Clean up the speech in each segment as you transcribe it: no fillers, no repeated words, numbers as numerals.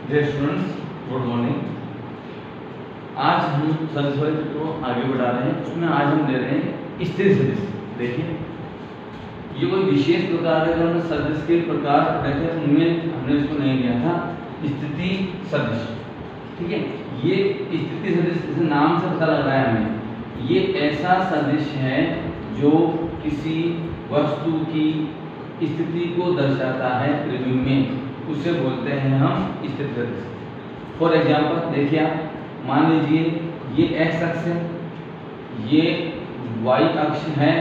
Dear students, good morning. आज हम सदिश को आगे बढ़ा रहे हैं। उसमें आज हम ले रहे हैं स्थिर सदिश। देखिए, ये कोई विशेष प्रकार है जो हमने सदिश के प्रकार पढ़े थे, उनमें हमने इसको नहीं लिया था स्थिति सदिश। ठीक है, ये स्थिति सदिश जैसे नाम से पता लग रहा है हमें, ये ऐसा सदिश है जो किसी वस्तु की स्थिति को दर्शाता है त्रिभुज में, उसे बोलते हैं हम स्थिर सदिश। फॉर एग्जाम्पल देखिए, आप मान लीजिए ये x अक्ष है, ये y अक्ष है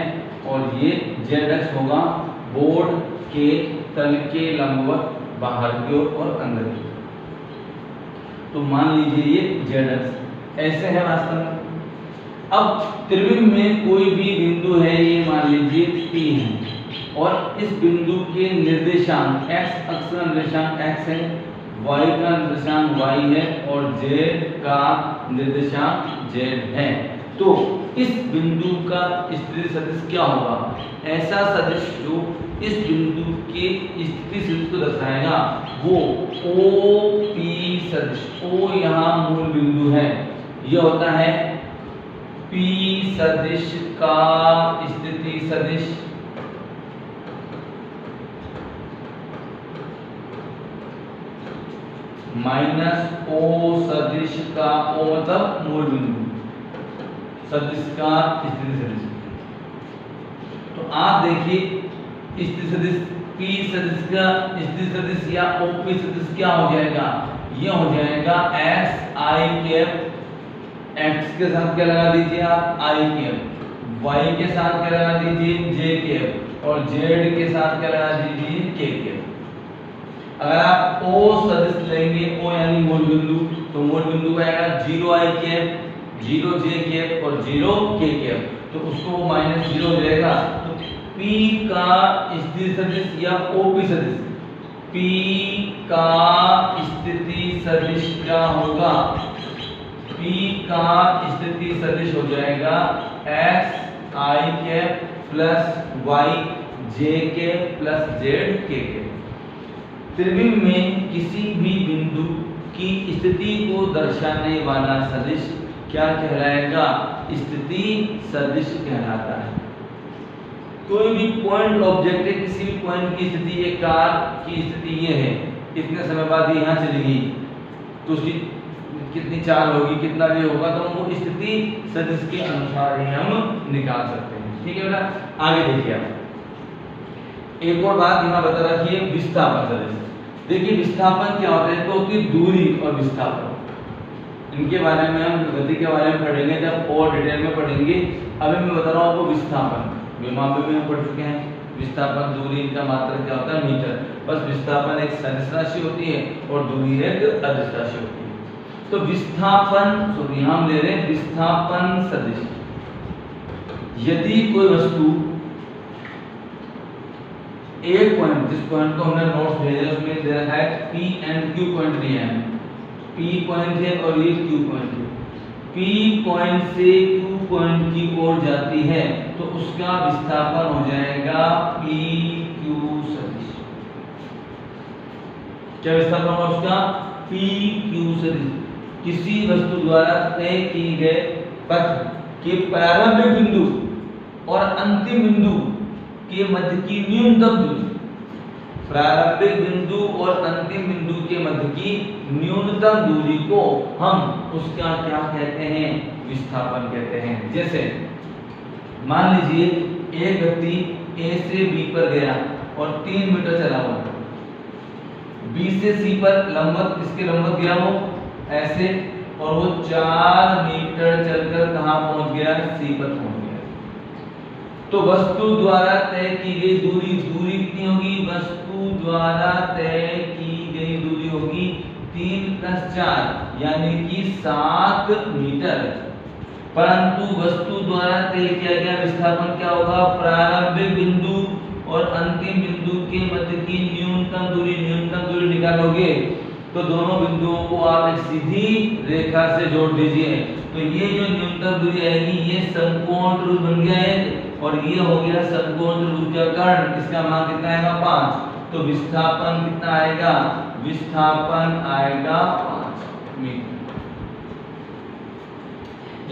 और ये z अक्ष होगा बोर्ड के तल के लंबवत बाहर की ओर और अंदर की ओर। तो मान लीजिए ये z अक्ष ऐसे है वास्तव में। अब त्रिभुज में कोई भी बिंदु है, ये मान लीजिए P है और इस बिंदु के निर्देशांक x अक्ष का निर्देशांक x है, y का निर्देशांक y है और z का निर्देशांक z है। तो इस बिंदु का स्थिति सदिश क्या होगा? ऐसा सदिश जो इस बिंदु के स्थिति सदिश को दर्शाएगा वो OP सदिश। O यहाँ मूल बिंदु है, यह होता है P सदिश का स्थिति सदिश माइनस O सदिश का, O मतलब मूल बिंदु, सदिश का स्थिति सदिश। तो आप देखिए स्थिति सदिश P सदिश का स्थिति सदिश या OP सदिश क्या हो जाएगा? यह हो जाएगा xi कैप, x के साथ क्या लगा दीजिए आप i कैप, y के साथ क्या लगा दीजिए j कैप और z के साथ क्या लगा दीजिए k कैप। अगर आप O सदिश लेंगे, O यानी मूल बिंदु, तो मूल बिंदु का आएगा 0i कैप, 0j कैप और 0k कैप, तो उसको माइनस 0 हो जाएगा। तो P का स्थिति सदिश या OP सदिश, P का स्थिति सदिश क्या होगा? P का स्थिति सदिश हो जाएगा xi cap plus y j cap plus z k cap. त्रिभुज में किसी भी बिंदु की स्थिति को दर्शाने वाला सदिश क्या कहलाएगा? स्थिति सदिश कहलाता है। कोई भी पॉइंट ऑब्जेक्ट है, किसी भी पॉइंट की स्थिति, एक कार की स्थिति ये है, इतने समय बाद ये यहाँ चली गई, तो उसकी कितनी चाल होगी, कितना वे होगा, तो वो स्थिति सदिश के अनुसार ही हम निकाल सकते हैं। ठीक है बेटा, आगे देखिए आप एक और बात यहाँ बता रखिए, विस्थापन सदिश। देखिए विस्थापन क्या होता है? तो होती है दूरी और विस्थापन। इनके बारे में हम गति के बारे में पढ़ेंगे जब और डिटेल में पढ़ेंगे। अभी मैं बता रहा हूँ आपको विस्थापन, विमापन में हम पढ़ चुके हैं। विस्थापन दूरी, इनका मात्रक क्या होता है? मीटर। बस विस्थापन एक सदिश राशि होती है और दूरी एक अदिश राशि होती है। तो विस्थापन, सॉरी हम ले रहे हैं विस्थापन सदिश। यदि कोई वस्तु एक पॉइंट, जिस पॉइंट को हमने नोट्स भेजे उसमें दे रखा है P एंड Q पॉइंट दिया है, P पॉइंट है और ये Q पॉइंट है। P पॉइंट से Q पॉइंट की ओर जाती है तो उसका विस्थापन हो जाएगा PQ सदिश। क्या विस्थापन होगा उसका? PQ सदिश। किसी वस्तु द्वारा तय की गए पथ के प्रारंभिक बिंदु और अंतिम बिंदु के मध्य की न्यूनतम दूरी, प्रारंभिक बिंदु और अंतिम बिंदु के मध्य की न्यूनतम दूरी को हम उसका क्या कहते हैं? विस्थापन कहते हैं। जैसे मान लीजिए एक व्यक्ति A से B पर गया और 3 मीटर चला हुआ, B से C पर लंबवत, इसके लंबवत गया वो ऐसे, और वो 4 मीटर चलकर कहाँ पहुंच गया? C पर पहुंच गया। तो वस्तु द्वारा तय की गई दूरी, दूरी कितनी होगी? वस्तु द्वारा तय की गई दूरी होगी 3 + 4 यानी कि 7 मीटर। परंतु वस्तु द्वारा तय किया गया विस्थापन क्या होगा? प्रारंभिक बिंदु और अंतिम बिंदु के मध्य की न्यूनतम दूरी, न्यूनतम दूरी निकालोगे तो दोनों बिंदुओं को आप एक सीधी रेखा से जोड़ दीजिए। तो ये जो न्यूनतम दूरी आएगी ये समकोण त्रिभुज बन गया है और ये हो गया समकोण त्रिभुज का कर्ण। इसका मान कितना आएगा? 5। तो विस्थापन कितना आएगा, विस्थापन आएगा 5 मीटर।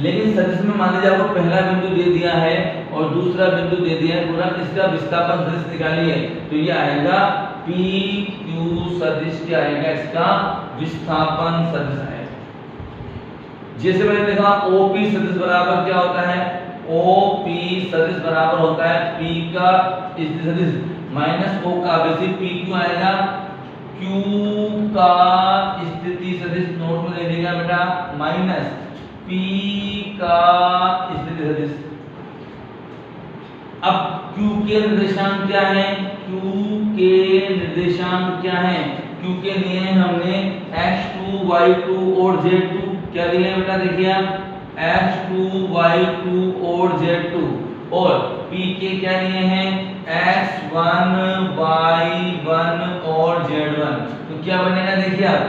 लेकिन सदिश में मान लीजिए आपको पहला बिंदु दे दिया है और दूसरा बिंदु दे दिया है, पूरा इसका विस्थापन सदिश निकालिए, तो ये आएगा पी क्यू सदिश, क्या आएगा, इसका विस्थापन सदिश आएगा। जैसे मैंने देखा ओपी सदिश बराबर क्या होता है, ओपी सदिश बराबर होता है पी का स्थिति सदिश माइनस ओ का बेसिक पी क्यू आएगा, क्यू का स्थिति सदिश नोट में ले लीजिएगा बेटा, माइनस पी का स्थिति सदिश। अब क्यू के निर्देशांक क्या है, क्यू के निर्देशांक क्या है, क्यू के लिए हमने x2 y2 और z2 क्या लिए हैं बेटा, देखिए आप x2 y2 और z2, और p के क्या लिए हैं x1 y1 और z1, तो क्या बनेगा देखिए आप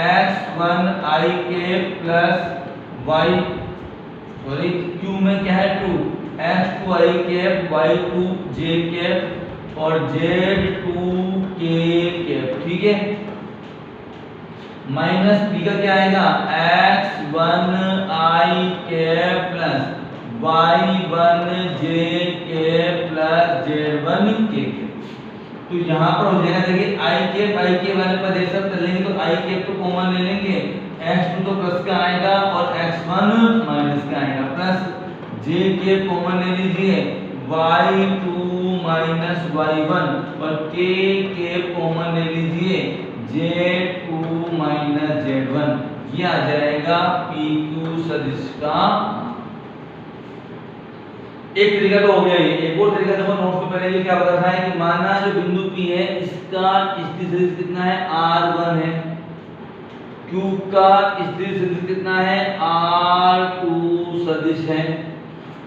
x1 i के प्लस y, सॉरी q में क्या है 2, x2 i cap y2 j cap और z2 k कैप, ठीक है, माइनस p का क्या आएगा x1 i cap plus y1 j cap plus z1 k cap. तो यहाँ पर हो जाएगा, देखिए i के वाले पर देख सकते लेंगे तो i कैप तो कॉमन ले लेंगे, x2 तो प्लस का आएगा और x1 माइनस का आएगा, प्लस j कैप कॉमन ले लीजिए, y2 माइनस y1 और k कैप कॉमन ले लीजिए, z2 माइनस z1, ये आ जाएगा pq सदिश का। एक तरीका तो हो गया ये, एक और तरीका देखो नोट्स में पहले ये क्या बता रहा है कि माना जो बिंदु P है इसका स्थिति सदिश कितना है r1 है, Q का स्थिति सदिश कितना है r2 सदिश है,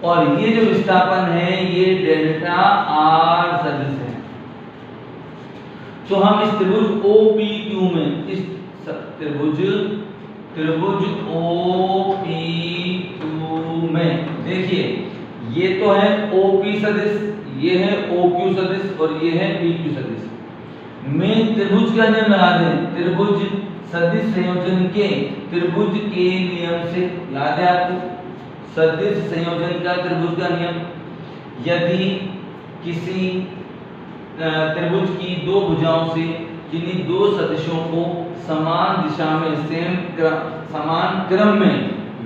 और ये जो विस्थापन है ये डेल्टा r सदिश है। तो हम इस त्रिभुज OPQ में, इस त्रिभुज OPQ में देखिए ये तो है OP सदिश, ये है OQ सदिश और ये है PQ सदिश। में त्रिभुज का नियम लगा दें, त्रिभुज सदिश संयोजन के त्रिभुज के नियम से, याद है आपको सदिश संयोजन का त्रिभुज का नियम, यदि किसी त्रिभुज की दो भुजाओं से किन्हीं दो सदिशों को समान दिशा में समान क्रम में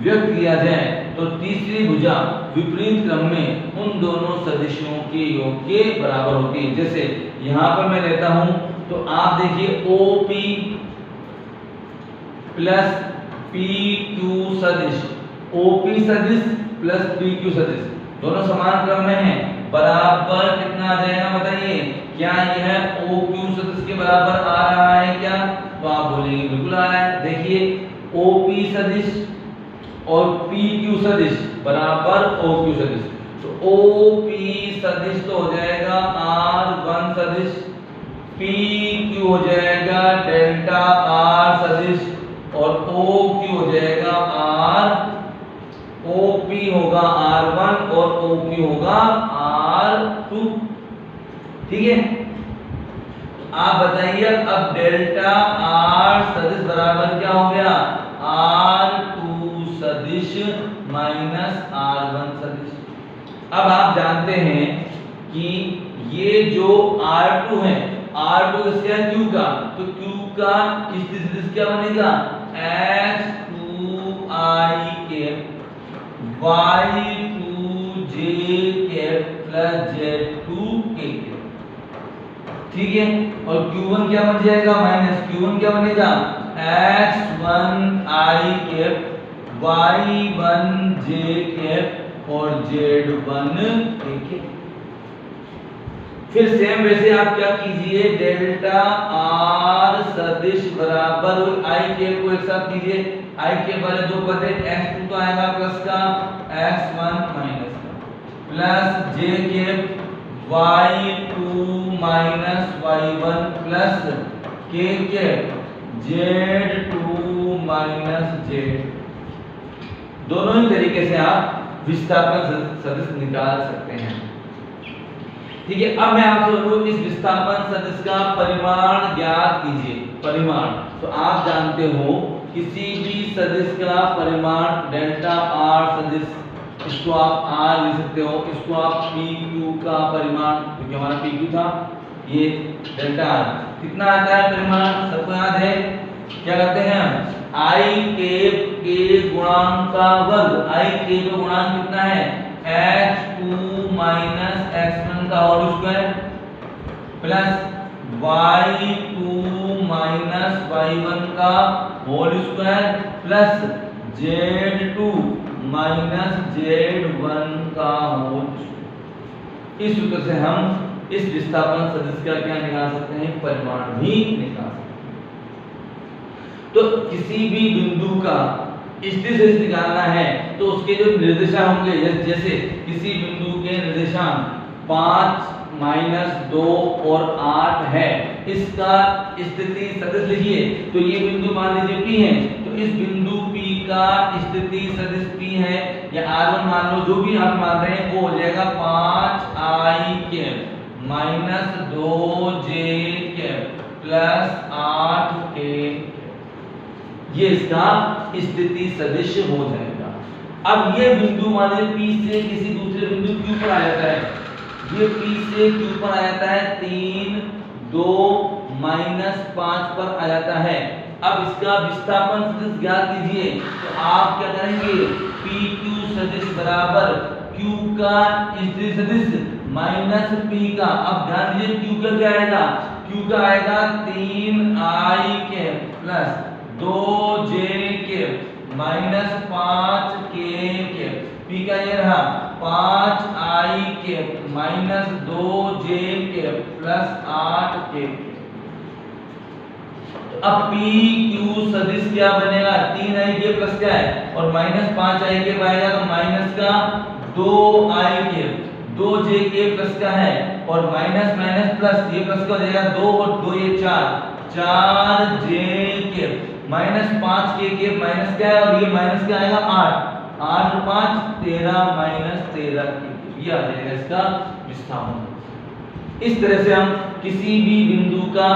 व्यक्त किया जाए तो तीसरी भुजा विपरीत क्रम में उन दोनों सदिशों के योग के बराबर होती है। जैसे यहाँ पर मैं लेता हूं तो आप देखिए OP प्लस PQ सदिश, OP सदिश प्लस PQ सदिश दोनों समान क्रम में हैं, बराबर कितना आ जाएगा बताइए, क्या यह OQ सदिश के बराबर आ रहा है क्या, तो आप बोलेंगे बिल्कुल आ रहा है। देखिए OP सदिश और PQ सदिश बराबर OQ सदिश, तो OP सदिश तो हो जाएगा R1 सदिश, PQ हो जाएगा डेल्टा R सदिश और OQ हो जाएगा OP होगा R1 और OQ होगा R2, ठीक है। आप बताइए अब डेल्टा R सदिश बराबर क्या हो गया, R2 सदिश माइनस R1 सदिश। अब आप जानते हैं कि ये जो R2 है, R2 किसका है Q का, तो Q का स्थिति सदिश क्या बनेगा x2 i cap y2 j cap plus z2 k cap, ठीक है। और Q1 क्या बन जाएगा माइनस Q1 क्या बनेगा x1 i cap y1 j cap और z1 k कैप। फिर सेम वैसे आप क्या कीजिए, डेल्टा r सदिश बराबर i कैप को एक साथ कीजिए, i के वाले दो पद है, x2 तो आएगा प्लस का x1 माइनस का plus j cap y2 minus y1 plus k cap z2 minus z। दोनों ही तरीके से आप विस्थापन सदिश निकाल सकते हैं। ठीक है, अब मैं आपसे बोलूं इस विस्थापन सदिश का परिमाण ज्ञात कीजिए। परिमाण तो आप जानते हो किसी भी सदिश का परिमाण डेल्टा आर सदिश, इसको आप आर लिख सकते हो, इसको आप पी क्यू का परिमाण, क्योंकि हमारा पी क्यू था, ये डेल्टा आर कितना आता है परिमाण सबको याद है, क्या करते हैं हम आई केप के गुणांक का वर्ग, आई केप का गुणांक कितना है h2 माइनस x1 का whole square plus y2 minus y1 का whole square plus z2 minus z1 का होल स्क्वायर। इस सूत्र से हम इस विस्थापन सदिश का क्या निकाल सकते हैं, परिमाण भी निकाल सकते हैं। तो किसी भी बिंदु का स्थिर सदिश निकालना है तो उसके जो निर्देशांक होंगे, जैसे किसी बिंदु के निर्देशांक 5 माइनस 2 और 8 है, इसका स्थिति सदिश लिखिए। तो ये बिंदु मान लीजिए P है, तो इस बिंदु P का स्थिति सदिश P है या R1 मान लो, जो भी आप मान रहे हैं वो हो जाएगा 5i cap minus 2j cap plus 8k, ये इसका स्थिति सदिश हो जाएगा। अब ये बिंदु मान लीजिए P से किसी दूसरे बिंदु Q पर आ जाता है, ये P से Q पर आ जाता है 3 2 माइनस 5 पर आ जाता है। अब इसका विस्थापन सदिश ज्ञात कीजिए, तो आप क्या करेंगे PQ सदिश बराबर Q का स्थिति सदिश माइनस P का। अब ध्यान दीजिए Q का क्या आएगा, Q का आएगा 3i के प्लस 2j के माइनस 5k के, P का ये रहा 5i के माइनस 2j के प्लस 8k। अब PQ सदिश क्या बनेगा, 3i के प्लस क्या है और माइनस 5i के पाएगा, तो माइनस का 2i के 2j के प्लस का है और माइनस माइनस प्लस, ये प्लस का हो जाएगा 2 और 2 ये 4j के माइनस 5k के माइनस क्या है और ये माइनस क्या आएगा 8 और 5 13 माइनस 13 के, ये आ जाएगा इसका विस्थापन। इस तरह से हम किसी भी बिंदु का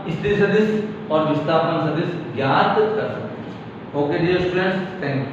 स्थिर सदिश और विस्थापन सदिश ज्ञात कर सकते हैं। Okay dear students, thank you.